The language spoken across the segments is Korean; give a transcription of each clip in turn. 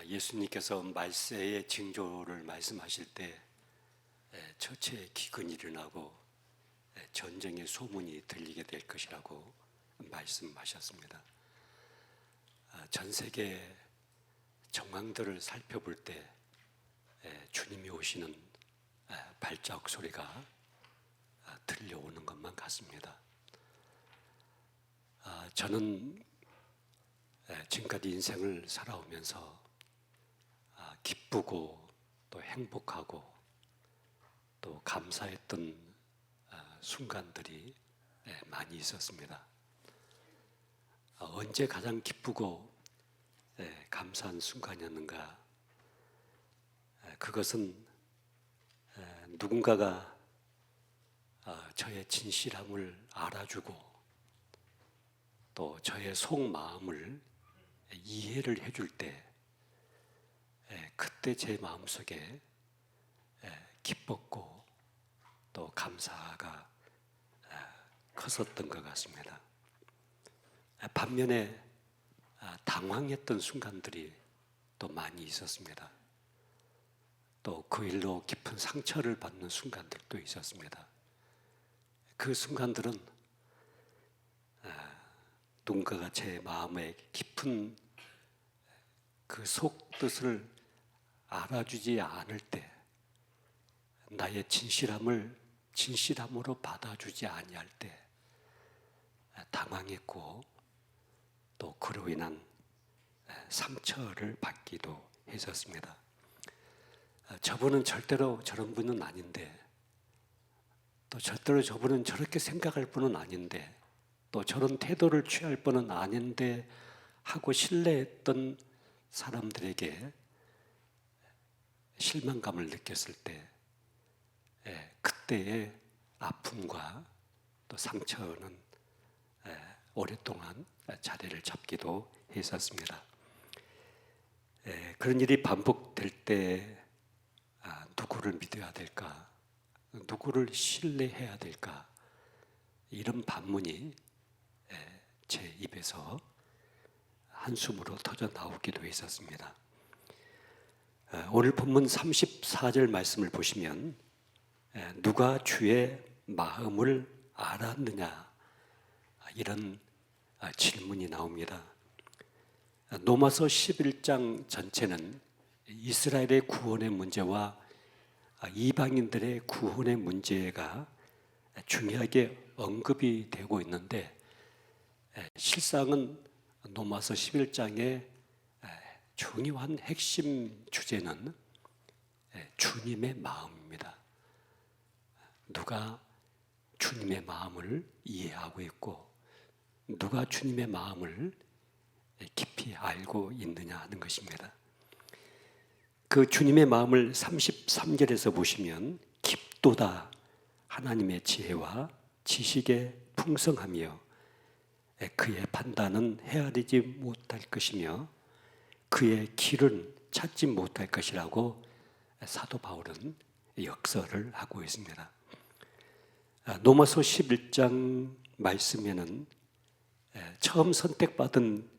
예수님께서 말세의 징조를 말씀하실 때 처체의 기근이 일어나고 전쟁의 소문이 들리게 될 것이라고 말씀하셨습니다. 전 세계 정황들을 살펴볼 때 주님이 오시는 발자국 소리가 들려오는 것만 같습니다. 저는 지금까지 인생을 살아오면서 기쁘고 또 행복하고 또 감사했던 순간들이 많이 있었습니다. 언제 가장 기쁘고 감사한 순간이었는가? 그것은 누군가가 저의 진실함을 알아주고 또 저의 속마음을 이해를 해줄 때 그때 제 마음속에 기뻤고 또 감사가 컸었던 것 같습니다. 반면에 당황했던 순간들이 또 많이 있었습니다. 또 그 일로 깊은 상처를 받는 순간들도 있었습니다. 그 순간들은 누군가가 제 마음의 깊은 그 속뜻을 알아주지 않을 때, 나의 진실함을 진실함으로 받아주지 아니할 때 당황했고 또 그로 인한 상처를 받기도 했었습니다. 저분은 절대로 저런 분은 아닌데, 또 절대로 저분은 저렇게 생각할 분은 아닌데, 또 저런 태도를 취할 분은 아닌데 하고 신뢰했던 사람들에게 실망감을 느꼈을 때 그때의 아픔과 또 상처는 오랫동안 자리를 잡기도 했었습니다. 그런 일이 반복될 때 누구를 믿어야 될까? 누구를 신뢰해야 될까? 이런 반문이 제 입에서 한숨으로 터져 나오기도 했었습니다. 오늘 본문 34절 말씀을 보시면 누가 주의 마음을 알았느냐? 이런 질문이 나옵니다. 로마서 11장 전체는 이스라엘의 구원의 문제와 이방인들의 구원의 문제가 중요하게 언급이 되고 있는데, 실상은 로마서 11장의 중요한 핵심 주제는 주님의 마음입니다. 누가 주님의 마음을 이해하고 있고 누가 주님의 마음을 깊이 알고 있느냐 하는 것입니다. 그 주님의 마음을 33절에서 보시면 깊도다 하나님의 지혜와 지식의 풍성하며 그의 판단은 헤아리지 못할 것이며 그의 길은 찾지 못할 것이라고 사도 바울은 역설을 하고 있습니다. 로마서 11장 말씀에는 처음 선택받은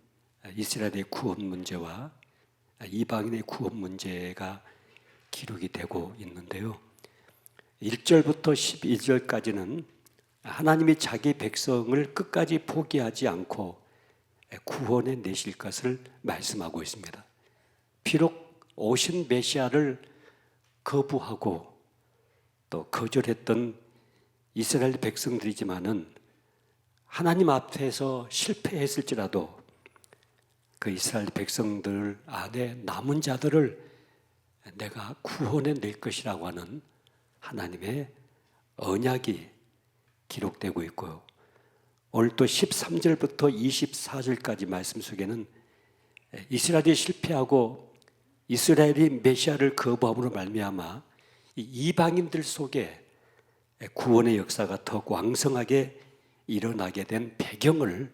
이스라엘의 구원 문제와 이방인의 구원 문제가 기록이 되고 있는데요. 1절부터 12절까지는 하나님이 자기 백성을 끝까지 포기하지 않고 구원해 내실 것을 말씀하고 있습니다. 비록 오신 메시아를 거부하고 또 거절했던 이스라엘 백성들이지만은 하나님 앞에서 실패했을지라도 그 이스라엘 백성들 안에 남은 자들을 내가 구원해 낼 것이라고 하는 하나님의 언약이 기록되고 있고요. 오늘 또 13절부터 24절까지 말씀 속에는 이스라엘이 실패하고 이스라엘이 메시아를 거부함으로 말미암아 이방인들 속에 구원의 역사가 더 왕성하게 일어나게 된 배경을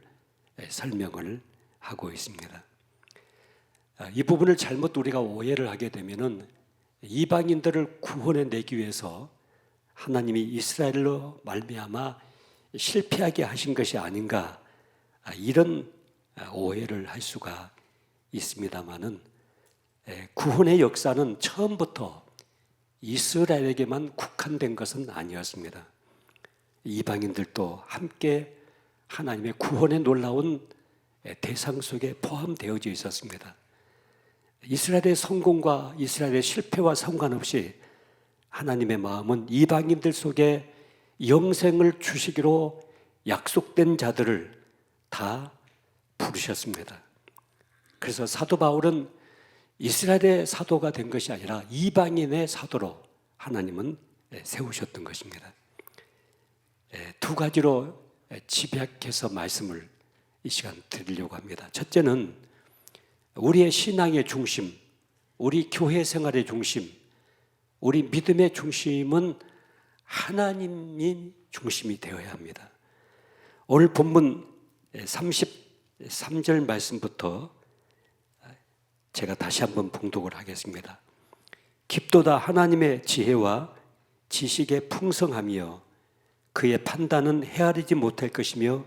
설명을 하고 있습니다. 이 부분을 잘못 우리가 오해를 하게 되면은 이방인들을 구원해 내기 위해서 하나님이 이스라엘로 말미암아 실패하게 하신 것이 아닌가, 이런 오해를 할 수가 있습니다만은 구원의 역사는 처음부터 이스라엘에게만 국한된 것은 아니었습니다. 이방인들도 함께 하나님의 구원의 놀라운 대상 속에 포함되어져 있었습니다. 이스라엘의 성공과 이스라엘의 실패와 상관없이 하나님의 마음은 이방인들 속에 영생을 주시기로 약속된 자들을 다 부르셨습니다. 그래서 사도 바울은 이스라엘의 사도가 된 것이 아니라 이방인의 사도로 하나님은 세우셨던 것입니다. 두 가지로 집약해서 말씀을 이 시간 드리려고 합니다. 첫째는 우리의 신앙의 중심, 우리 교회 생활의 중심, 우리 믿음의 중심은 하나님이 중심이 되어야 합니다. 오늘 본문 33절 말씀부터 제가 다시 한번 봉독을 하겠습니다. 깊도다 하나님의 지혜와 지식의 풍성함이여 그의 판단은 헤아리지 못할 것이며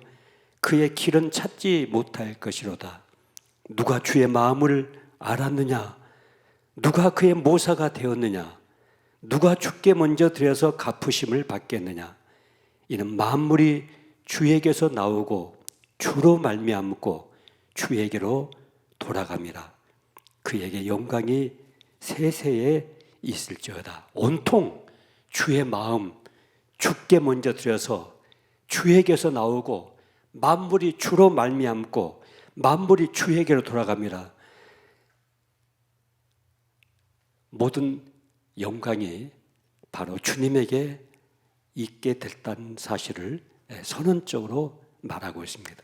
그의 길은 찾지 못할 것이로다. 누가 주의 마음을 알았느냐? 누가 그의 모사가 되었느냐? 누가 주께 먼저 드려서 갚으심을 받겠느냐? 이는 만물이 주에게서 나오고 주로 말미암고 주에게로 돌아갑니다. 그에게 영광이 세세에 있을지어다. 온통 주의 마음, 주께 먼저 드려서 주에게서 나오고 만물이 주로 말미암고 만물이 주에게로 돌아갑니다. 모든 영광이 바로 주님에게 있게 됐다는 사실을 선언적으로 말하고 있습니다.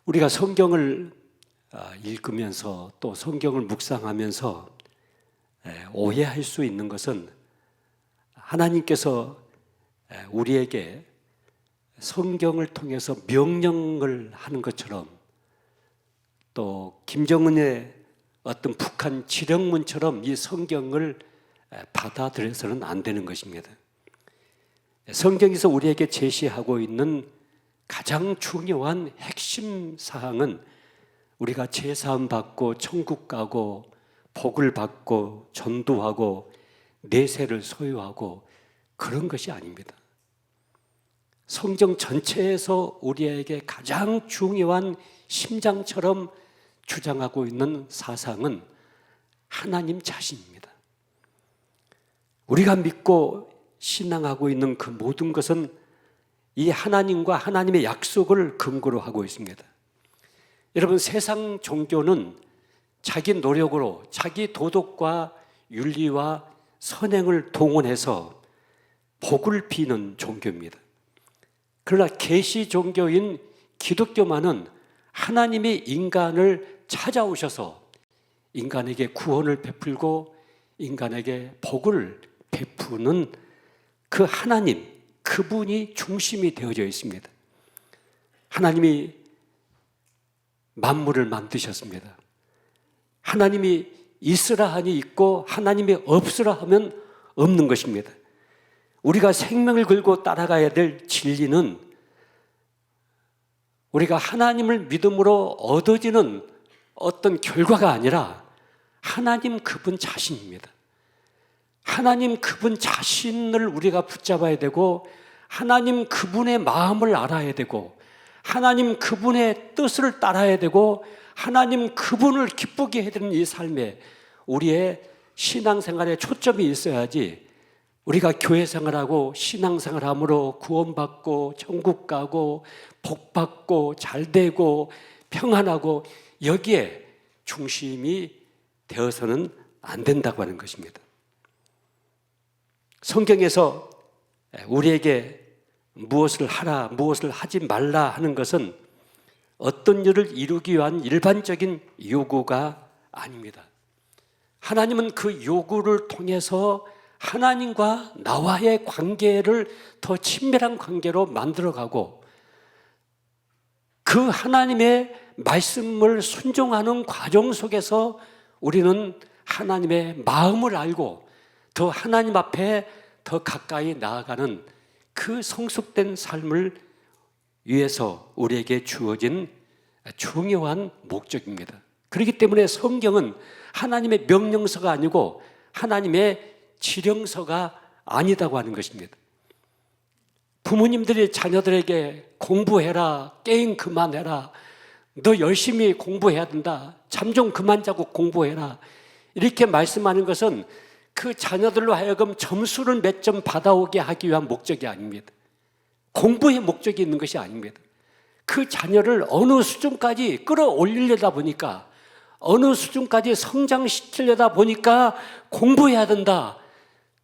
우리가 성경을 읽으면서 또 성경을 묵상하면서 오해할 수 있는 것은 하나님께서 우리에게 성경을 통해서 명령을 하는 것처럼 또 김정은의 어떤 북한 지령문처럼 이 성경을 받아들여서는 안 되는 것입니다. 성경에서 우리에게 제시하고 있는 가장 중요한 핵심 사항은 우리가 제사함 받고 천국 가고 복을 받고 전도하고 내세를 소유하고 그런 것이 아닙니다. 성경 전체에서 우리에게 가장 중요한 심장처럼 주장하고 있는 사상은 하나님 자신입니다. 우리가 믿고 신앙하고 있는 그 모든 것은 이 하나님과 하나님의 약속을 근거로 하고 있습니다. 여러분, 세상 종교는 자기 노력으로 자기 도덕과 윤리와 선행을 동원해서 복을 비는 종교입니다. 그러나 계시 종교인 기독교만은 하나님이 인간을 찾아오셔서 인간에게 구원을 베풀고 인간에게 복을 베푸는 그 하나님, 그분이 중심이 되어져 있습니다. 하나님이 만물을 만드셨습니다. 하나님이 있으라 하니 있고 하나님이 없으라 하면 없는 것입니다. 우리가 생명을 걸고 따라가야 될 진리는 우리가 하나님을 믿음으로 얻어지는 어떤 결과가 아니라 하나님 그분 자신입니다. 하나님 그분 자신을 우리가 붙잡아야 되고 하나님 그분의 마음을 알아야 되고 하나님 그분의 뜻을 따라야 되고 하나님 그분을 기쁘게 해야 되는 이 삶에 우리의 신앙생활에 초점이 있어야지 우리가 교회 생활하고 신앙생활함으로 구원받고 천국 가고 복받고 잘되고 평안하고 여기에 중심이 되어서는 안 된다고 하는 것입니다. 성경에서 우리에게 무엇을 하라, 무엇을 하지 말라 하는 것은 어떤 일을 이루기 위한 일반적인 요구가 아닙니다. 하나님은 그 요구를 통해서 하나님과 나와의 관계를 더 친밀한 관계로 만들어가고 그 하나님의 말씀을 순종하는 과정 속에서 우리는 하나님의 마음을 알고 더 하나님 앞에 더 가까이 나아가는 그 성숙된 삶을 위해서 우리에게 주어진 중요한 목적입니다. 그렇기 때문에 성경은 하나님의 명령서가 아니고 하나님의 지령서가 아니다고 하는 것입니다. 부모님들이 자녀들에게 공부해라, 게임 그만해라, 너 열심히 공부해야 된다, 잠 좀 그만 자고 공부해라, 이렇게 말씀하는 것은 그 자녀들로 하여금 점수를 몇 점 받아오게 하기 위한 목적이 아닙니다. 공부의 목적이 있는 것이 아닙니다. 그 자녀를 어느 수준까지 끌어올리려다 보니까, 어느 수준까지 성장시키려다 보니까 공부해야 된다,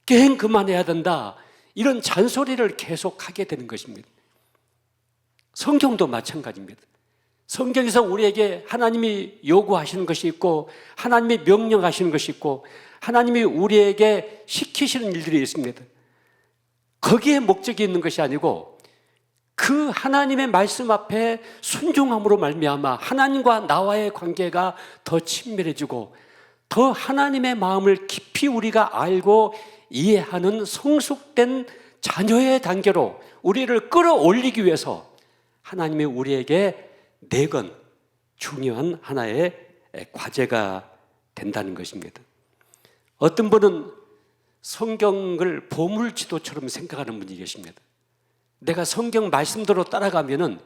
게임 그만해야 된다, 이런 잔소리를 계속하게 되는 것입니다. 성경도 마찬가지입니다. 성경에서 우리에게 하나님이 요구하시는 것이 있고 하나님이 명령하시는 것이 있고 하나님이 우리에게 시키시는 일들이 있습니다. 거기에 목적이 있는 것이 아니고 그 하나님의 말씀 앞에 순종함으로 말미암아 하나님과 나와의 관계가 더 친밀해지고 더 하나님의 마음을 깊이 우리가 알고 이해하는 성숙된 자녀의 단계로 우리를 끌어올리기 위해서 하나님이 우리에게 내건 중요한 하나의 과제가 된다는 것입니다. 어떤 분은 성경을 보물지도처럼 생각하는 분이 계십니다. 내가 성경 말씀대로 따라가면은,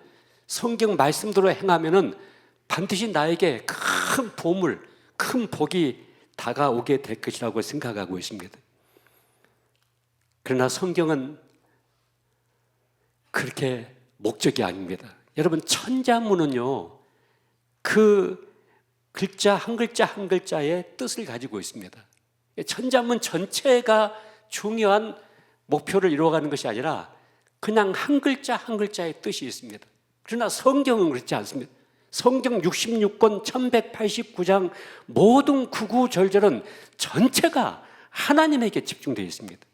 성경 말씀대로 행하면은 반드시 나에게 큰 보물, 큰 복이 다가오게 될 것이라고 생각하고 있습니다. 그러나 성경은 그렇게 목적이 아닙니다. 여러분, 천자문은요, 그 글자 한 글자 한 글자의 뜻을 가지고 있습니다. 천자문 전체가 중요한 목표를 이루어가는 것이 아니라 그냥 한 글자 한 글자의 뜻이 있습니다. 그러나 성경은 그렇지 않습니다. 성경 66권 1189장 모든 구구절절은 전체가 하나님에게 집중되어 있습니다.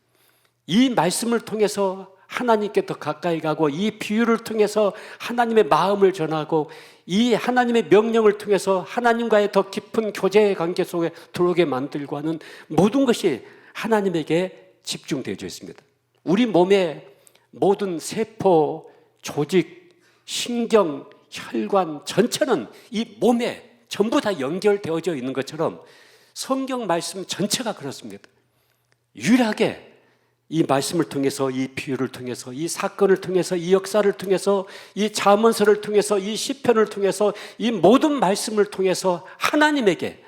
이 말씀을 통해서 하나님께 더 가까이 가고, 이 비유를 통해서 하나님의 마음을 전하고, 이 하나님의 명령을 통해서 하나님과의 더 깊은 교제의 관계 속에 들어오게 만들고 하는 모든 것이 하나님에게 집중되어져 있습니다. 우리 몸의 모든 세포, 조직, 신경, 혈관 전체는 이 몸에 전부 다 연결되어져 있는 것처럼 성경 말씀 전체가 그렇습니다. 유일하게 이 말씀을 통해서, 이 비유를 통해서, 이 사건을 통해서, 이 역사를 통해서, 이 잠언서를 통해서, 이 시편을 통해서, 이 모든 말씀을 통해서 하나님에게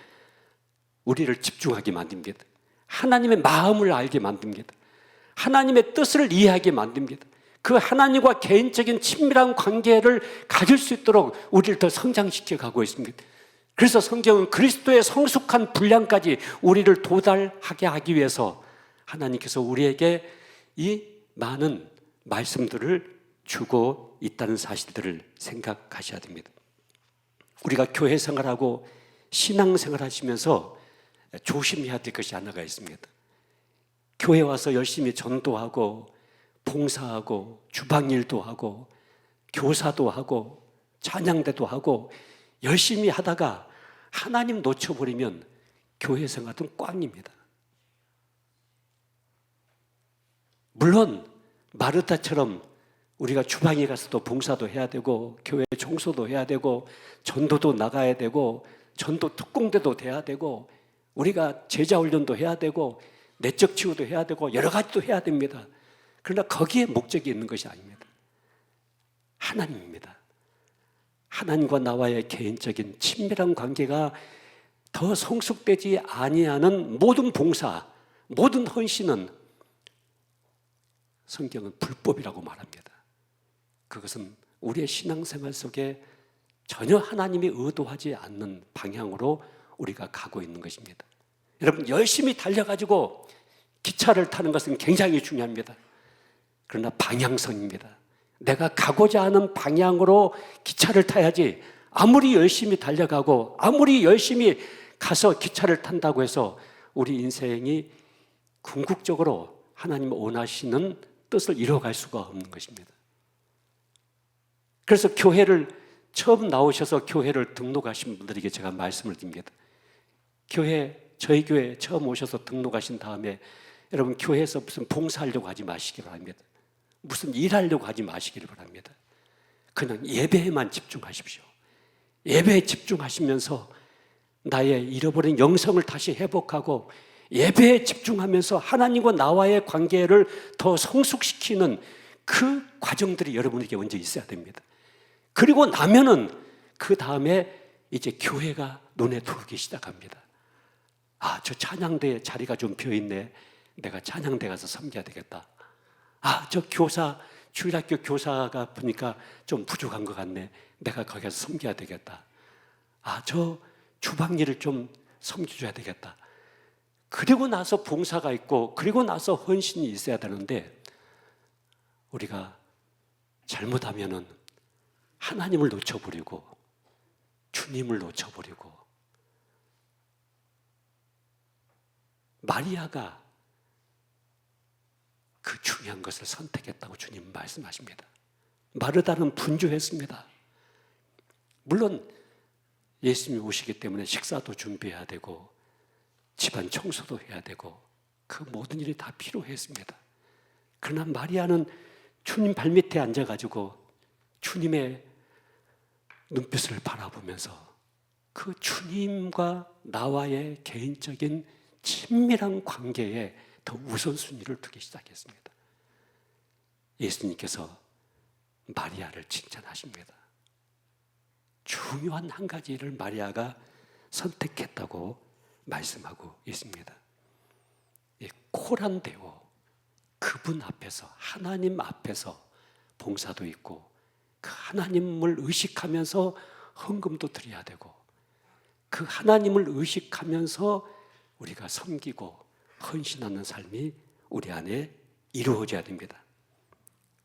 우리를 집중하게 만듭니다. 하나님의 마음을 알게 만듭니다. 하나님의 뜻을 이해하게 만듭니다. 그 하나님과 개인적인 친밀한 관계를 가질 수 있도록 우리를 더 성장시켜 가고 있습니다. 그래서 성경은 그리스도의 성숙한 분량까지 우리를 도달하게 하기 위해서 하나님께서 우리에게 이 많은 말씀들을 주고 있다는 사실들을 생각하셔야 됩니다. 우리가 교회 생활하고 신앙 생활하시면서 조심해야 될 것이 하나가 있습니다. 교회 와서 열심히 전도하고 봉사하고 주방일도 하고 교사도 하고 찬양대도 하고 열심히 하다가 하나님 놓쳐버리면 교회 생활은 꽝입니다. 물론 마르다처럼 우리가 주방에 가서도 봉사도 해야 되고 교회 청소도 해야 되고 전도도 나가야 되고 전도 특공대도 돼야 되고 우리가 제자 훈련도 해야 되고 내적 치유도 해야 되고 여러 가지도 해야 됩니다. 그러나 거기에 목적이 있는 것이 아닙니다. 하나님입니다. 하나님과 나와의 개인적인 친밀한 관계가 더 성숙되지 아니하는 모든 봉사, 모든 헌신은 성경은 불법이라고 말합니다. 그것은 우리의 신앙생활 속에 전혀 하나님이 의도하지 않는 방향으로 우리가 가고 있는 것입니다. 여러분, 열심히 달려가지고 기차를 타는 것은 굉장히 중요합니다. 그러나 방향성입니다. 내가 가고자 하는 방향으로 기차를 타야지, 아무리 열심히 달려가고 아무리 열심히 가서 기차를 탄다고 해서 우리 인생이 궁극적으로 하나님 원하시는 뜻을 이뤄갈 수가 없는 것입니다. 그래서 교회를 처음 나오셔서 교회를 등록하신 분들에게 제가 말씀을 드립니다. 저희 교회 처음 오셔서 등록하신 다음에 여러분, 교회에서 무슨 봉사하려고 하지 마시기 바랍니다. 무슨 일하려고 하지 마시기를 바랍니다. 그냥 예배에만 집중하십시오. 예배에 집중하시면서 나의 잃어버린 영성을 다시 회복하고 예배에 집중하면서 하나님과 나와의 관계를 더 성숙시키는 그 과정들이 여러분에게 먼저 있어야 됩니다. 그리고 나면은 그 다음에 이제 교회가 눈에 들어오기 시작합니다. 아, 저 찬양대 자리가 좀 비어있네. 내가 찬양대 가서 섬겨야 되겠다. 아, 저 교사, 주일학교 교사가 보니까 좀 부족한 것 같네. 내가 거기 가서 섬겨야 되겠다. 아, 저 주방 일을 좀 섬겨줘야 되겠다. 그리고 나서 봉사가 있고 그리고 나서 헌신이 있어야 되는데 우리가 잘못하면은 하나님을 놓쳐버리고 주님을 놓쳐버리고 마리아가 그 중요한 것을 선택했다고 주님 말씀하십니다. 마르다는 분주했습니다. 물론 예수님이 오시기 때문에 식사도 준비해야 되고 집안 청소도 해야 되고 그 모든 일이 다 필요했습니다. 그러나 마리아는 주님 발밑에 앉아가지고 주님의 눈빛을 바라보면서 그 주님과 나와의 개인적인 친밀한 관계에 더 우선순위를 두기 시작했습니다. 예수님께서 마리아를 칭찬하십니다. 중요한 한 가지를 마리아가 선택했다고 말씀하고 있습니다. 코란데오, 그분 앞에서 하나님 앞에서 봉사도 있고 그 하나님을 의식하면서 헌금도 드려야 되고 그 하나님을 의식하면서 우리가 섬기고 헌신하는 삶이 우리 안에 이루어져야 됩니다.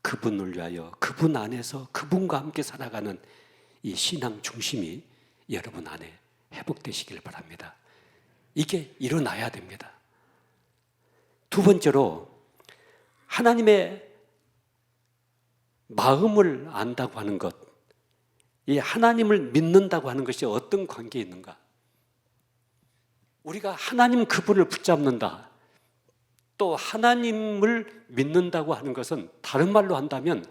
그분을 위하여 그분 안에서 그분과 함께 살아가는 이 신앙 중심이 여러분 안에 회복되시길 바랍니다. 이게 일어나야 됩니다. 두 번째로 하나님의 마음을 안다고 하는 것, 이 하나님을 믿는다고 하는 것이 어떤 관계에 있는가? 우리가 하나님 그분을 붙잡는다, 또 하나님을 믿는다고 하는 것은 다른 말로 한다면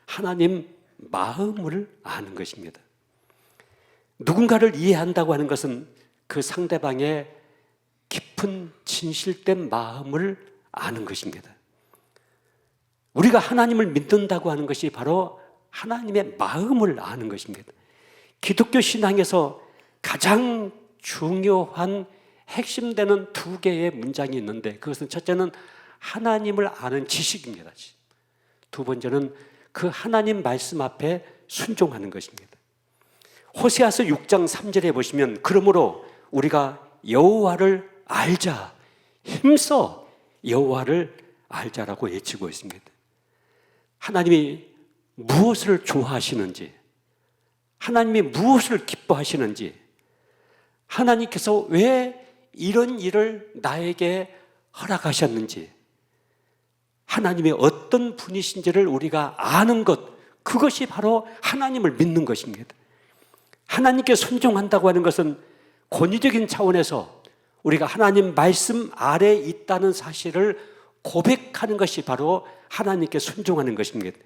하나님 마음을 아는 것입니다. 누군가를 이해한다고 하는 것은 그 상대방의 깊은 진실된 마음을 아는 것입니다. 우리가 하나님을 믿는다고 하는 것이 바로 하나님의 마음을 아는 것입니다. 기독교 신앙에서 가장 중요한 핵심되는 두 개의 문장이 있는데 그것은 첫째는 하나님을 아는 지식입니다. 두 번째는 그 하나님 말씀 앞에 순종하는 것입니다. 호세아서 6장 3절에 보시면 그러므로 우리가 여호와를 알자, 힘써 여호와를 알자라고 외치고 있습니다. 하나님이 무엇을 좋아하시는지, 하나님이 무엇을 기뻐하시는지, 하나님께서 왜 이런 일을 나에게 허락하셨는지, 하나님이 어떤 분이신지를 우리가 아는 것, 그것이 바로 하나님을 믿는 것입니다. 하나님께 순종한다고 하는 것은 권위적인 차원에서 우리가 하나님 말씀 아래에 있다는 사실을 고백하는 것이 바로 하나님께 순종하는 것입니다.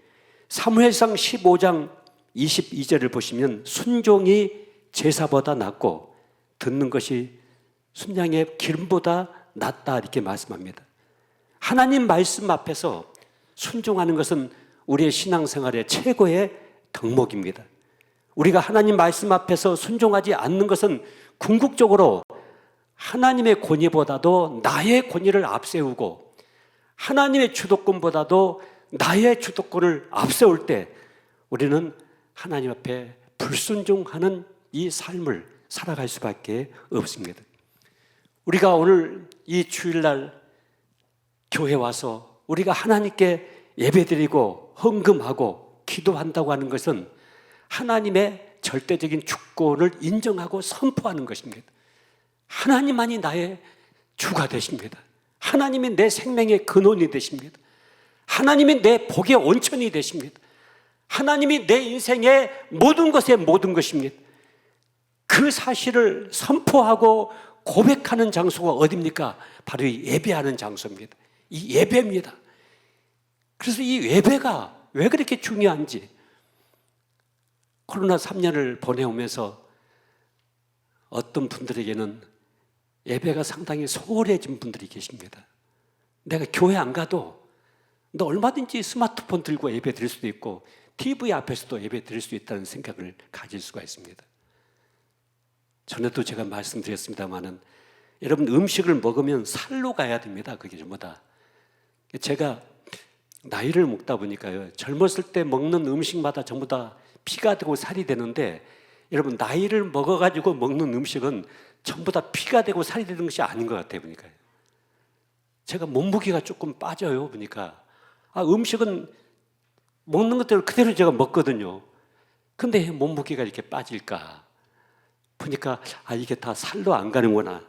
사무엘상 15장 22절을 보시면 순종이 제사보다 낫고 듣는 것이 순양의 기름보다 낫다 이렇게 말씀합니다. 하나님 말씀 앞에서 순종하는 것은 우리의 신앙생활의 최고의 덕목입니다. 우리가 하나님 말씀 앞에서 순종하지 않는 것은 궁극적으로 하나님의 권위보다도 나의 권위를 앞세우고 하나님의 주도권보다도 나의 주도권을 앞세울 때 우리는 하나님 앞에 불순종하는 이 삶을 살아갈 수밖에 없습니다. 우리가 오늘 이 주일날 교회 와서 우리가 하나님께 예배드리고 헌금하고 기도한다고 하는 것은 하나님의 절대적인 주권을 인정하고 선포하는 것입니다. 하나님만이 나의 주가 되십니다. 하나님이 내 생명의 근원이 되십니다. 하나님이 내 복의 온천이 되십니다. 하나님이 내 인생의 모든 것의 모든 것입니다. 그 사실을 선포하고 고백하는 장소가 어디입니까? 바로 이 예배하는 장소입니다. 이 예배입니다. 그래서 이 예배가 왜 그렇게 중요한지 코로나 3년을 보내오면서 어떤 분들에게는 예배가 상당히 소홀해진 분들이 계십니다. 내가 교회 안 가도 너 얼마든지 스마트폰 들고 예배 드릴 수도 있고 TV 앞에서도 예배 드릴 수 있다는 생각을 가질 수가 있습니다. 전에도 제가 말씀드렸습니다마는 여러분, 음식을 먹으면 살로 가야 됩니다. 그게 전부 다. 제가 나이를 먹다 보니까요, 젊었을 때 먹는 음식마다 전부 다 피가 되고 살이 되는데, 여러분, 나이를 먹어가지고 먹는 음식은 전부 다 피가 되고 살이 되는 것이 아닌 것 같아요. 보니까 제가 몸무게가 조금 빠져요. 보니까 음식은 먹는 것대로 그대로 제가 먹거든요. 근데 왜 몸무게가 이렇게 빠질까 보니까 이게 다 살로 안 가는구나.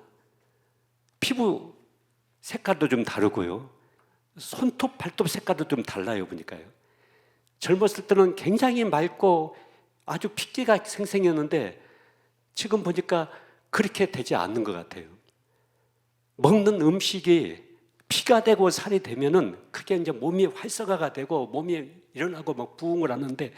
피부 색깔도 좀 다르고요, 손톱 발톱 색깔도 좀 달라요. 보니까요, 젊었을 때는 굉장히 맑고 아주 핏기가 생생했는데 지금 보니까 그렇게 되지 않는 것 같아요. 먹는 음식이 피가 되고 살이 되면은 그게 이제 몸이 활성화가 되고 몸이 일어나고 막 부흥을 하는데,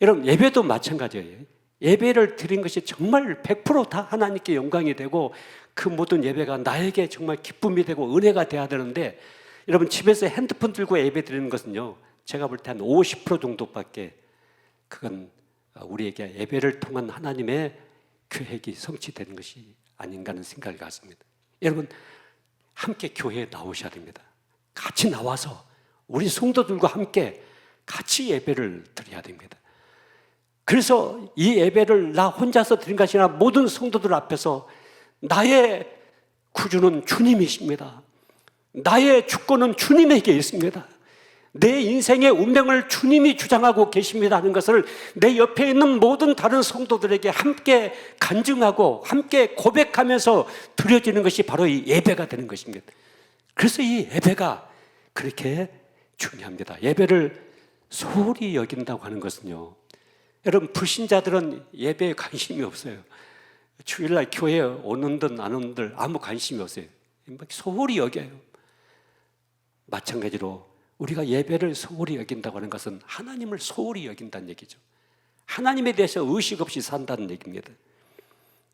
여러분, 예배도 마찬가지예요. 예배를 드린 것이 정말 100% 다 하나님께 영광이 되고 그 모든 예배가 나에게 정말 기쁨이 되고 은혜가 돼야 되는데, 여러분, 집에서 핸드폰 들고 예배 드리는 것은요, 제가 볼 때 한 50% 정도밖에 그건 우리에게 예배를 통한 하나님의 계획이 성취되는 것이 아닌가 하는 생각을 갖습니다. 여러분, 함께 교회에 나오셔야 됩니다. 같이 나와서 우리 성도들과 함께 같이 예배를 드려야 됩니다. 그래서 이 예배를 나 혼자서 드린 것이 아니라 모든 성도들 앞에서 나의 구주는 주님이십니다. 나의 주권은 주님에게 있습니다. 내 인생의 운명을 주님이 주장하고 계십니다 하는 것을 내 옆에 있는 모든 다른 성도들에게 함께 간증하고 함께 고백하면서 드려지는 것이 바로 이 예배가 되는 것입니다. 그래서 이 예배가 그렇게 중요합니다. 예배를 소홀히 여긴다고 하는 것은요, 여러분, 불신자들은 예배에 관심이 없어요. 주일날 교회에 오는들 안 오는들 아무 관심이 없어요. 소홀히 여겨요. 마찬가지로 우리가 예배를 소홀히 여긴다고 하는 것은 하나님을 소홀히 여긴다는 얘기죠. 하나님에 대해서 의식 없이 산다는 얘기입니다.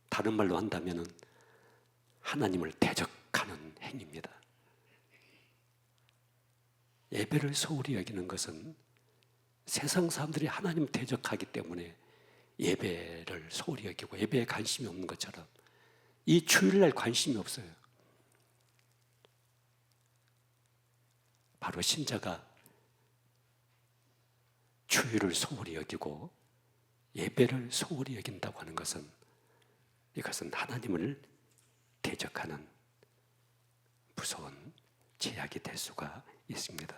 다른 말로 한다면 하나님을 대적하는 행위입니다. 예배를 소홀히 여기는 것은 세상 사람들이 하나님 대적하기 때문에 예배를 소홀히 여기고 예배에 관심이 없는 것처럼 이 주일날 관심이 없어요. 바로 신자가 주일을 소홀히 여기고 예배를 소홀히 여긴다고 하는 것은, 이것은 하나님을 대적하는 무서운 제약이 될 수가 있습니다.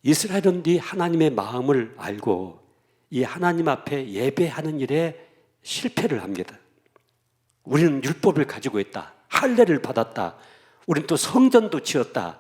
이스라엘은 이 하나님의 마음을 알고 이 하나님 앞에 예배하는 일에 실패를 합니다. 우리는 율법을 가지고 있다, 할례를 받았다, 우리는 또 성전도 지었다.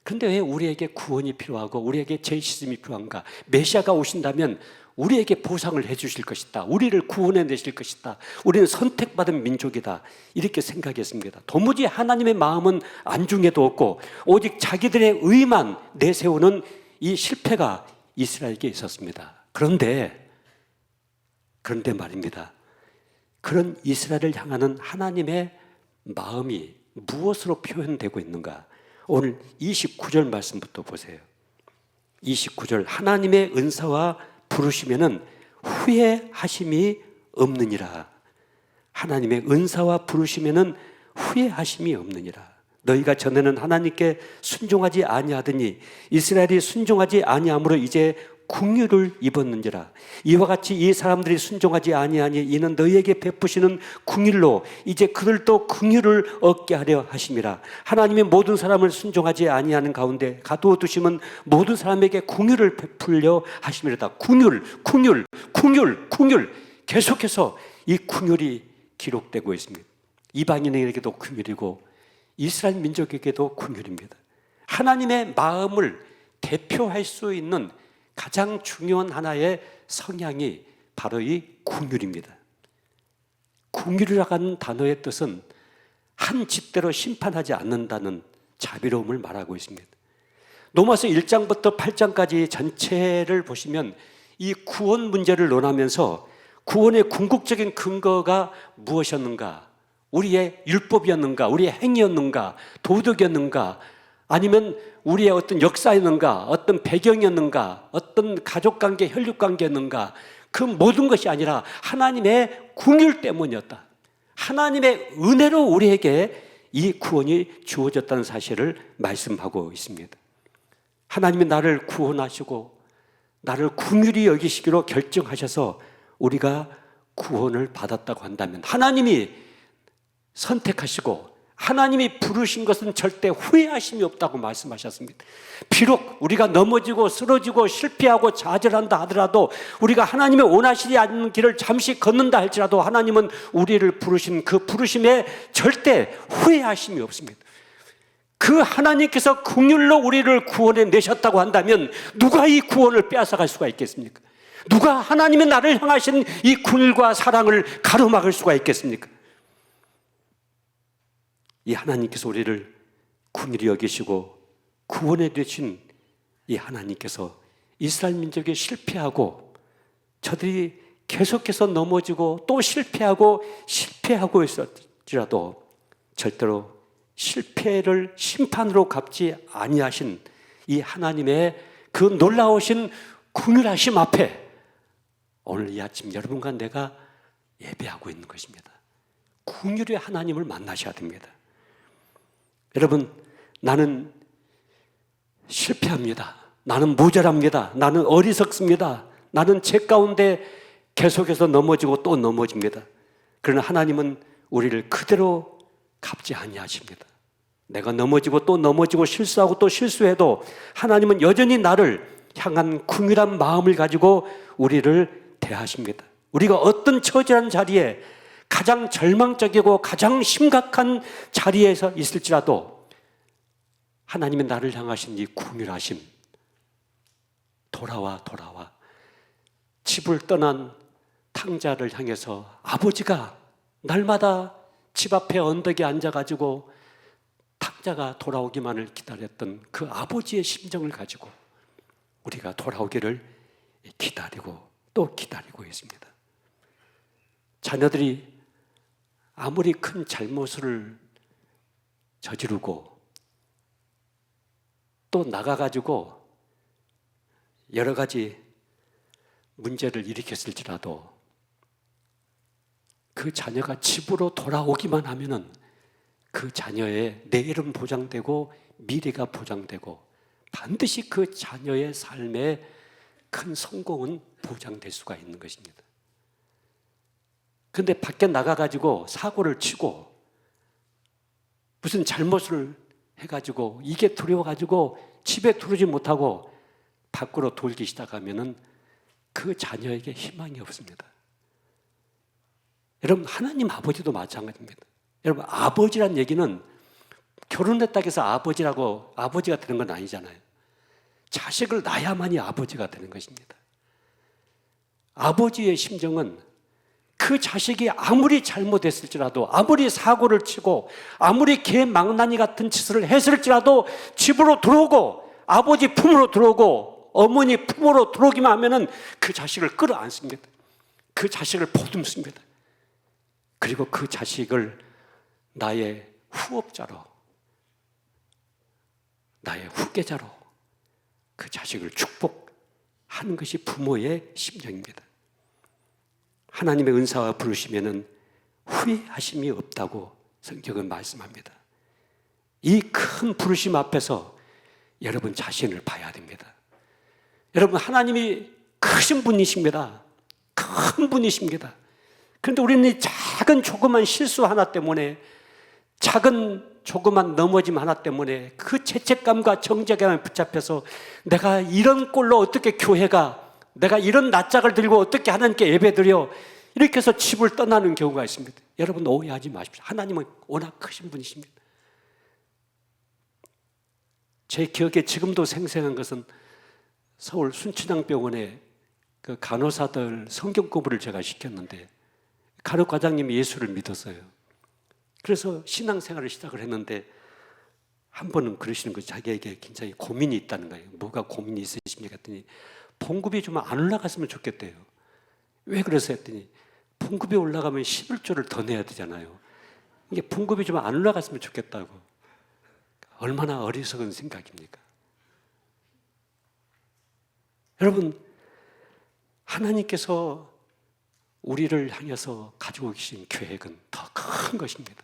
그런데 왜 우리에게 구원이 필요하고 우리에게 죄씻음이 필요한가? 메시아가 오신다면 우리에게 보상을 해 주실 것이다, 우리를 구원해 내실 것이다, 우리는 선택받은 민족이다, 이렇게 생각했습니다. 도무지 하나님의 마음은 안중에도 없고 오직 자기들의 의만 내세우는 이 실패가 이스라엘에게 있었습니다. 그런데 말입니다, 그런 이스라엘을 향하는 하나님의 마음이 무엇으로 표현되고 있는가? 오늘 29절 말씀부터 보세요. 29절, 하나님의 은사와 부르시면은 후회하심이 없느니라. 하나님의 은사와 부르시면은 후회하심이 없느니라. 너희가 전에는 하나님께 순종하지 아니하더니 이스라엘이 순종하지 아니함으로 이제 긍휼을 입었는지라. 이와 같이 이 사람들이 순종하지 아니하니 이는 너희에게 베푸시는 긍휼로 이제 그들도 긍휼을 얻게 하려 하심이라. 하나님이 모든 사람을 순종하지 아니하는 가운데 가두어 두심은 모든 사람에게 긍휼을 베풀려 하심이라다. 긍휼 계속해서 이 긍휼이 기록되고 있습니다. 이방인에게도 긍휼이고 이스라엘 민족에게도 긍휼입니다. 하나님의 마음을 대표할 수 있는 가장 중요한 하나의 성향이 바로 이 긍휼입니다. 긍휼이라고 하는 단어의 뜻은 한 집대로 심판하지 않는다는 자비로움을 말하고 있습니다. 로마서 1장부터 8장까지 전체를 보시면 이 구원 문제를 논하면서 구원의 궁극적인 근거가 무엇이었는가? 우리의 율법이었는가? 우리의 행위였는가? 도덕이었는가? 아니면 우리의 어떤 역사였는가? 어떤 배경이었는가? 어떤 가족관계, 혈육관계였는가? 그 모든 것이 아니라 하나님의 긍휼 때문이었다. 하나님의 은혜로 우리에게 이 구원이 주어졌다는 사실을 말씀하고 있습니다. 하나님이 나를 구원하시고 나를 긍휼히 여기시기로 결정하셔서 우리가 구원을 받았다고 한다면, 하나님이 선택하시고 하나님이 부르신 것은 절대 후회하심이 없다고 말씀하셨습니다. 비록 우리가 넘어지고 쓰러지고 실패하고 좌절한다 하더라도, 우리가 하나님의 원하시지 않는 길을 잠시 걷는다 할지라도 하나님은 우리를 부르신 그 부르심에 절대 후회하심이 없습니다. 그 하나님께서 긍휼로 우리를 구원해 내셨다고 한다면 누가 이 구원을 빼앗아갈 수가 있겠습니까? 누가 하나님의 나를 향하신 이 긍휼과 사랑을 가로막을 수가 있겠습니까? 이 하나님께서 우리를 긍휼히 여기시고 구원해 주신 이 하나님께서 이스라엘 민족이 실패하고 저들이 계속해서 넘어지고 또 실패하고 있었지라도 절대로 실패를 심판으로 갚지 아니하신 이 하나님의 그 놀라우신 긍휼하심 앞에 오늘 이 아침 여러분과 내가 예배하고 있는 것입니다. 긍휼의 하나님을 만나셔야 됩니다. 여러분, 나는 실패합니다. 나는 모자랍니다. 나는 어리석습니다. 나는 제 가운데 계속해서 넘어지고 또 넘어집니다. 그러나 하나님은 우리를 그대로 갚지 아니하십니다. 내가 넘어지고 또 넘어지고 실수하고 또 실수해도 하나님은 여전히 나를 향한 긍휼한 마음을 가지고 우리를 대하십니다. 우리가 어떤 처절한 자리에, 가장 절망적이고 가장 심각한 자리에서 있을지라도 하나님의 나를 향하신 이 긍휼하심, 돌아와 집을 떠난 탕자를 향해서 아버지가 날마다 집 앞에 언덕에 앉아가지고 탕자가 돌아오기만을 기다렸던 그 아버지의 심정을 가지고 우리가 돌아오기를 기다리고 또 기다리고 있습니다. 자녀들이 아무리 큰 잘못을 저지르고 또 나가가지고 여러 가지 문제를 일으켰을지라도 그 자녀가 집으로 돌아오기만 하면은 그 자녀의 내일은 보장되고 미래가 보장되고 반드시 그 자녀의 삶의 큰 성공은 보장될 수가 있는 것입니다. 그런데 밖에 나가가지고 사고를 치고 무슨 잘못을 해가지고 이게 두려워가지고 집에 들어오지 못하고 밖으로 돌기 시작하면은 그 자녀에게 희망이 없습니다. 여러분, 하나님 아버지도 마찬가지입니다. 여러분, 아버지란 얘기는 결혼했다고 해서 아버지가 되는 건 아니잖아요. 자식을 낳아야만이 아버지가 되는 것입니다. 아버지의 심정은 그 자식이 아무리 잘못했을지라도, 아무리 사고를 치고 아무리 개망나니 같은 짓을 했을지라도 집으로 들어오고 아버지 품으로 들어오고 어머니 품으로 들어오기만 하면은 그 자식을 끌어안습니다. 그 자식을 보듬습니다. 그리고 그 자식을 나의 후업자로, 나의 후계자로 그 자식을 축복하는 것이 부모의 심정입니다. 하나님의 은사와 부르시면은 후회하심이 없다고 성경은 말씀합니다. 이 큰 부르심 앞에서 여러분 자신을 봐야 됩니다. 여러분, 하나님이 크신 분이십니다. 큰 분이십니다. 그런데 우리는 이 작은 조그만 실수 하나 때문에, 작은 조그만 넘어짐 하나 때문에 그 죄책감과 정죄감에 붙잡혀서 내가 이런 꼴로 어떻게 교회가, 내가 이런 낯짝을 들고 어떻게 하나님께 예배드려, 이렇게 해서 집을 떠나는 경우가 있습니다. 여러분, 오해하지 마십시오. 하나님은 워낙 크신 분이십니다. 제 기억에 지금도 생생한 것은 서울 순천향병원에 그 간호사들 성경 공부를 제가 시켰는데 간호과장님이 예수를 믿었어요. 그래서 신앙생활을 시작을 했는데 한 번은 그러시는 거죠. 자기에게 굉장히 고민이 있다는 거예요. 뭐가 고민이 있으십니까? 했더니 봉급이 좀 안 올라갔으면 좋겠대요. 왜 그러세요 했더니 봉급이 올라가면 11조를 더 내야 되잖아요. 이게 봉급이 좀 안 올라갔으면 좋겠다고. 얼마나 어리석은 생각입니까? 여러분, 하나님께서 우리를 향해서 가지고 계신 계획은 더 큰 것입니다.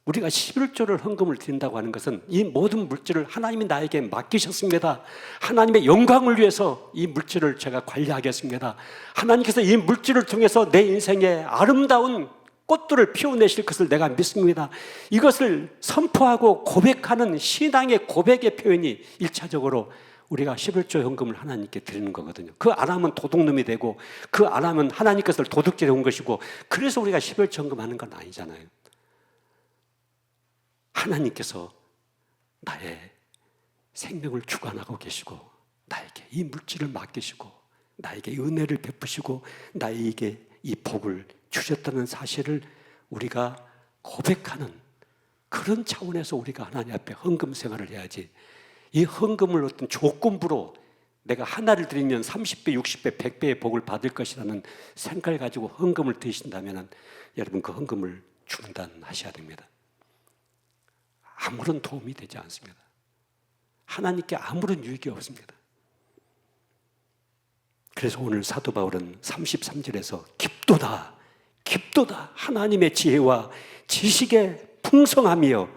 우리가 11조를 헌금을 드린다고 하는 것은 이 모든 물질을 하나님이 나에게 맡기셨습니다. 하나님의 영광을 위해서 이 물질을 제가 관리하겠습니다. 하나님께서 이 물질을 통해서 내 인생에 아름다운 꽃들을 피워내실 것을 내가 믿습니다. 이것을 선포하고 고백하는 신앙의 고백의 표현이 1차적으로 우리가 11조 헌금을 하나님께 드리는 거거든요. 그 안 하면 도둑놈이 되고 그 안 하면 하나님 것을 도둑질해 온 것이고, 그래서 우리가 11조 헌금하는 건 아니잖아요. 하나님께서 나의 생명을 주관하고 계시고 나에게 이 물질을 맡기시고 나에게 은혜를 베푸시고 나에게 이 복을 주셨다는 사실을 우리가 고백하는 그런 차원에서 우리가 하나님 앞에 헌금 생활을 해야지, 이 헌금을 어떤 조건부로 내가 하나를 드리면 30배, 60배, 100배의 복을 받을 것이라는 생각을 가지고 헌금을 드리신다면 여러분 그 헌금을 중단하셔야 됩니다. 아무런 도움이 되지 않습니다. 하나님께 아무런 유익이 없습니다. 그래서 오늘 사도 바울은 33절에서 깊도다, 깊도다, 하나님의 지혜와 지식의 풍성함이여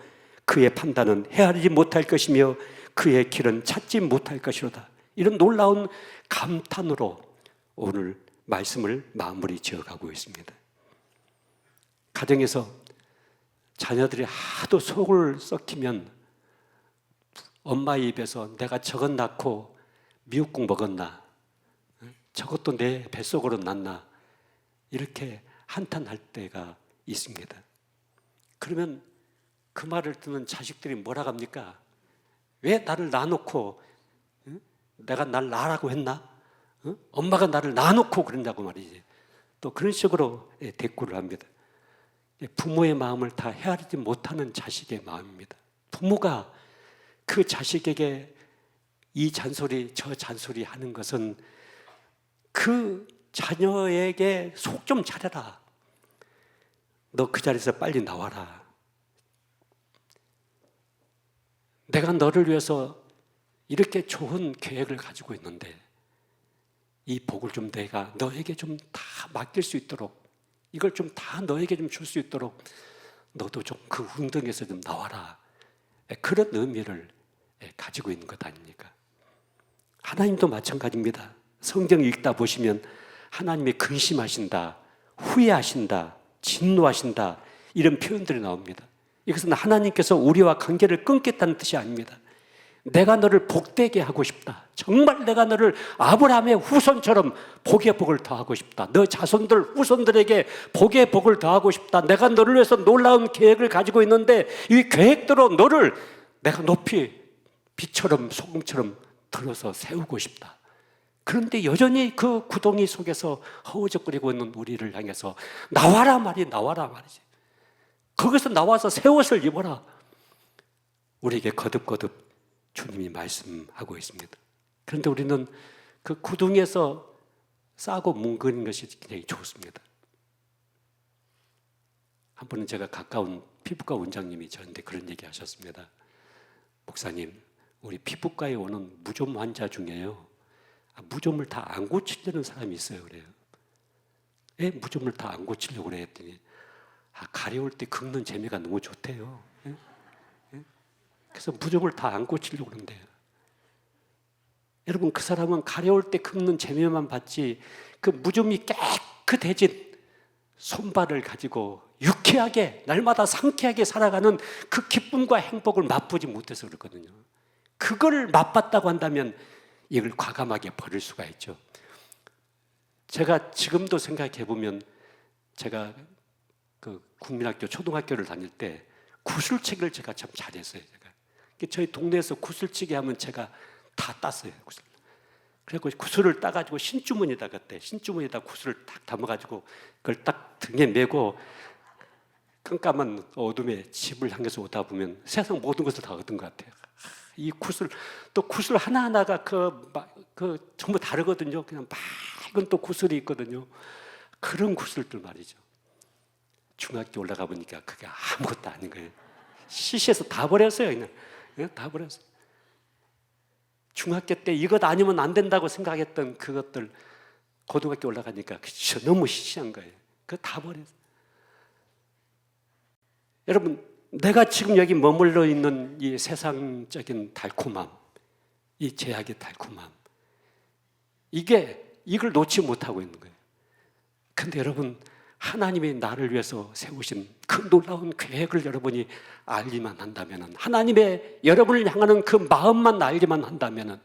그의 판단은 헤아리지 못할 것이며 그의 길은 찾지 못할 것이로다. 이런 놀라운 감탄으로 오늘 말씀을 마무리 지어가고 있습니다. 가정에서 자녀들이 하도 속을 썩히면 엄마의 입에서 내가 저것 낳고 미역국 먹었나, 저것도 내 뱃속으로 났나, 이렇게 한탄할 때가 있습니다. 그러면 그 말을 듣는 자식들이 뭐라 합니까? 왜 나를 낳아놓고, 내가 날 낳으라고 했나? 엄마가 나를 낳아놓고 그런다고 말이지. 또 그런 식으로 대꾸를 합니다. 부모의 마음을 다 헤아리지 못하는 자식의 마음입니다. 부모가 그 자식에게 이 잔소리 저 잔소리 하는 것은 그 자녀에게 속 좀 차려라, 너 그 자리에서 빨리 나와라, 내가 너를 위해서 이렇게 좋은 계획을 가지고 있는데 이 복을 좀 내가 너에게 좀 다 맡길 수 있도록, 이걸 좀 다 너에게 좀 줄 수 있도록 너도 좀 그 운동에서 좀 나와라, 그런 의미를 가지고 있는 것 아닙니까? 하나님도 마찬가지입니다. 성경 읽다 보시면 하나님이 근심하신다, 후회하신다, 진노하신다, 이런 표현들이 나옵니다. 이것은 하나님께서 우리와 관계를 끊겠다는 뜻이 아닙니다. 내가 너를 복되게 하고 싶다, 정말 내가 너를 아브라함의 후손처럼 복의 복을 더하고 싶다, 너 자손들 후손들에게 복의 복을 더하고 싶다, 내가 너를 위해서 놀라운 계획을 가지고 있는데 이 계획대로 너를 내가 높이 빛처럼 소금처럼 들어서 세우고 싶다. 그런데 여전히 그 구덩이 속에서 허우적거리고 있는 우리를 향해서 나와라 말이지. 거기서 나와서 새 옷을 입어라, 우리에게 거듭거듭 주님이 말씀하고 있습니다. 그런데 우리는 그 구덩이에서 싸고 뭉그린 것이 굉장히 좋습니다. 한 번은 제가 가까운 피부과 원장님이 저한테 그런 얘기 하셨습니다. 목사님, 우리 피부과에 오는 무좀 환자 중에요, 무좀을 다 안 고치려는 사람이 있어요. 그래요. 왜 무좀을 다 안 고치려고 그래 했더니 가려울 때 긁는 재미가 너무 좋대요. 그래서 무좀을 다 안 고치려고 그런대요. 여러분, 그 사람은 가려울 때 긁는 재미만 받지 그 무좀이 깨끗해진 손발을 가지고 유쾌하게 날마다 상쾌하게 살아가는 그 기쁨과 행복을 맛보지 못해서 그렇거든요. 그걸 맛봤다고 한다면 이걸 과감하게 버릴 수가 있죠. 제가 지금도 생각해 보면 제가 그 국민학교 초등학교를 다닐 때 구슬치기를 제가 참 잘했어요. 저희 동네에서 구슬치기 하면 제가 다 땄어요. 구슬. 그래서 구슬을 따가지고 신주머니에다 구슬을 딱 담아가지고 그걸 딱 등에 메고 깜깜한 어둠에 집을 향해서 오다 보면 세상 모든 것을 다 얻은 것 같아요. 이 구슬, 또 구슬 하나하나가 그 전부 다르거든요. 그냥 작은 또 구슬이 있거든요. 그런 구슬들 말이죠. 중학교 올라가 보니까 그게 아무것도 아닌 거예요. 시시해서 다 버렸어요. 그냥 다 버렸어요. 중학교 때 이것 아니면 안 된다고 생각했던 그것들 고등학교 올라가니까 너무 시시한 거예요. 그거 다 버렸어요. 여러분, 내가 지금 여기 머물러 있는 이 세상적인 달콤함, 이 제약의 달콤함, 이걸 놓지 못하고 있는 거예요. 근데 여러분, 하나님이 나를 위해서 세우신 그 놀라운 계획을 여러분이 알기만 한다면, 하나님의 여러분을 향하는 그 마음만 알기만 한다면,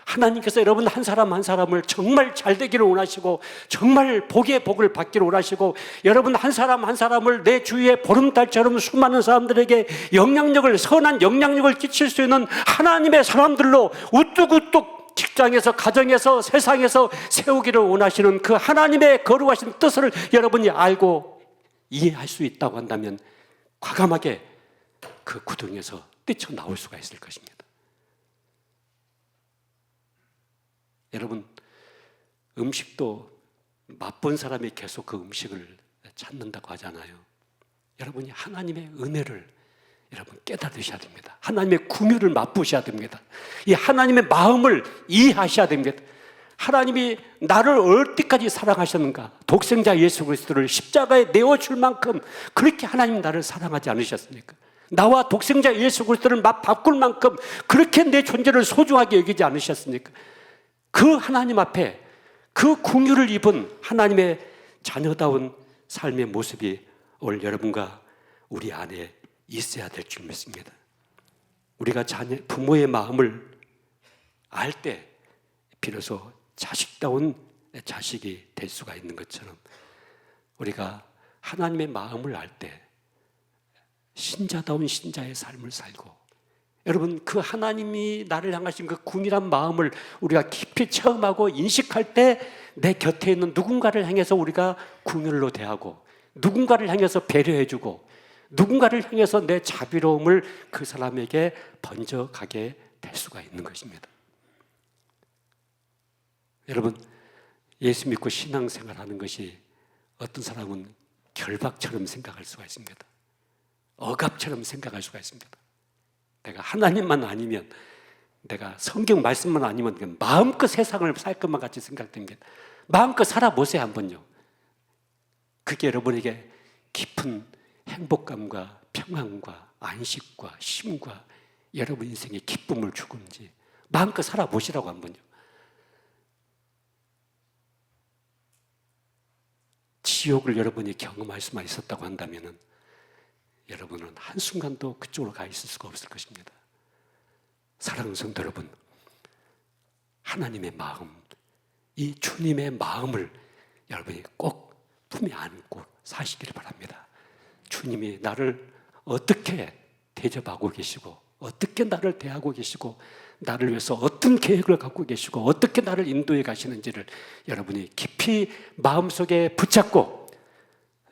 하나님께서 여러분 한 사람 한 사람을 정말 잘 되기를 원하시고, 정말 복의 복을 받기를 원하시고, 여러분 한 사람 한 사람을 내 주위에 보름달처럼 수많은 사람들에게 영향력을, 선한 영향력을 끼칠 수 있는 하나님의 사람들로 우뚝우뚝 직장에서, 가정에서, 세상에서 세우기를 원하시는 그 하나님의 거룩하신 뜻을 여러분이 알고 이해할 수 있다고 한다면 과감하게 그 구덩이에서 뛰쳐나올 수가 있을 것입니다. 여러분, 음식도 맛본 사람이 계속 그 음식을 찾는다고 하잖아요. 여러분이 하나님의 은혜를 여러분 깨달으셔야 됩니다. 하나님의 긍휼을 맛보셔야 됩니다. 이 하나님의 마음을 이해하셔야 됩니다. 하나님이 나를 어디까지 사랑하셨는가? 독생자 예수 그리스도를 십자가에 내어줄 만큼 그렇게 하나님 나를 사랑하지 않으셨습니까? 나와 독생자 예수 그리스도를 바꿀 만큼 그렇게 내 존재를 소중하게 여기지 않으셨습니까? 그 하나님 앞에 그 긍휼을 입은 하나님의 자녀다운 삶의 모습이 오늘 여러분과 우리 안에 있어야 될 줄 믿습니다. 우리가 부모의 마음을 알 때 비로소 자식다운 자식이 될 수가 있는 것처럼, 우리가 하나님의 마음을 알 때 신자다운 신자의 삶을 살고, 여러분 그 하나님이 나를 향하신 그 궁일한 마음을 우리가 깊이 체험하고 인식할 때 내 곁에 있는 누군가를 향해서 우리가 궁휼로 대하고, 누군가를 향해서 배려해주고, 누군가를 향해서 내 자비로움을 그 사람에게 번져가게 될 수가 있는 것입니다. 여러분, 예수 믿고 신앙생활하는 것이 어떤 사람은 결박처럼 생각할 수가 있습니다. 억압처럼 생각할 수가 있습니다. 내가 하나님만 아니면, 내가 성경 말씀만 아니면 마음껏 세상을 살 것만 같이 생각됩니다. 마음껏 살아보세요 한번요. 그게 여러분에게 깊은 행복감과 평안과 안식과 쉼과 여러분 인생에 기쁨을 주는지 마음껏 살아보시라고 한번요. 지옥을 여러분이 경험할 수만 있었다고 한다면 여러분은 한순간도 그쪽으로 가 있을 수가 없을 것입니다. 사랑하는 성도 여러분, 하나님의 마음, 이 주님의 마음을 여러분이 꼭 품에 안고 사시기를 바랍니다. 주님이 나를 어떻게 대접하고 계시고, 어떻게 나를 대하고 계시고, 나를 위해서 어떤 계획을 갖고 계시고, 어떻게 나를 인도해 가시는지를 여러분이 깊이 마음속에 붙잡고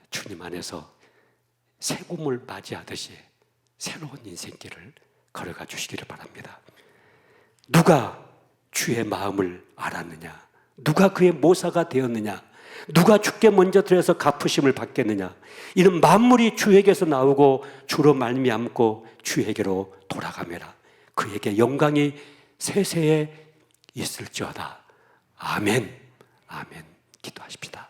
주님 안에서 새 봄을 맞이하듯이 새로운 인생길을 걸어가 주시기를 바랍니다. 누가 주의 마음을 알았느냐? 누가 그의 모사가 되었느냐? 누가 주께 먼저 드려서 갚으심을 받겠느냐? 이는 만물이 주에게서 나오고 주로 말미암고 주에게로 돌아가매라. 그에게 영광이 세세에 있을지어다. 아멘. 아멘. 기도하십시다.